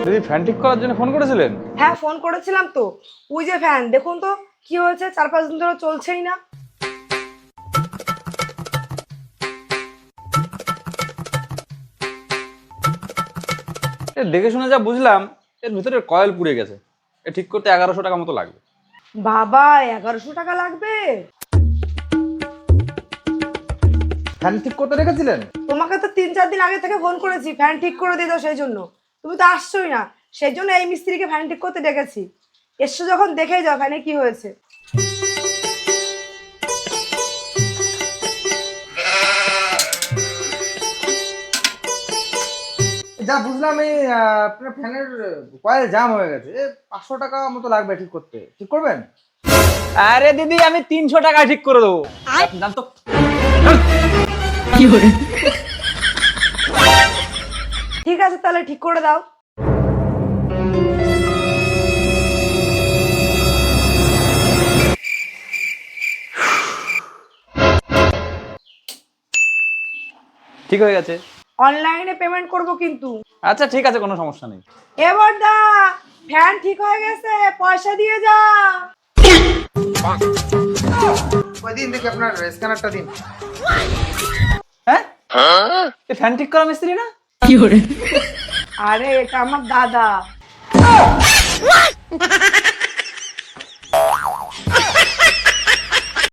দিদি ফ্যান ঠিক করার জন্য ফোন করেছিলেন? হ্যাঁ ফোন করেছিলাম তো। ওই যে ফ্যান দেখুন তো কি হয়েছে, 4-5 দিন ধরে চলছেই না। দেখে শুনে যা বুঝলাম এর ভিতরে কয়েল পুড়ে গেছে। এ ঠিক করতে 1100 টাকা মতো লাগবে। বাবা 1100 টাকা লাগবে? ফ্যান ঠিক করতে রেখেছিলেন? তোমাকে তো 3-4 দিন আগে থেকে ফোন করেছি ফ্যান ঠিক করে দিয়ে দাও, সেই জন্য তুমি তো আসছোই না। সেই জন্য এই মিস্ত্রিকে ফ্যান ঠিক করতে ডেকেছি। এসছো যখন দেখেই যাও ফ্যানে কি হয়েছে। যা বুঝলাম এই আপনার ফ্যানের কয়েল জাম হয়ে গেছে। 500 টাকা মতো লাগবে ঠিক করতে। ঠিক করবেন? আরে দিদি আমি 300 টাকায় ঠিক করে দেবো। জান তো ঠিক আছে তাহলে ঠিক করে দাও। ঠিক হয়ে গেছে। অনলাইনে পেমেন্ট করব কিন্তু। আচ্ছা ঠিক আছে, কোনো সমস্যা নেই। এবার দা ফ্যান ঠিক হয়ে গেছে, পয়সা দিয়ে যা। ওই দিন দেখি আপনার স্ক্যানারটা দিন। হ্যাঁ এ ফ্যান ঠিক করা মিস্ত্রি না? আরে এটা আমার দাদা।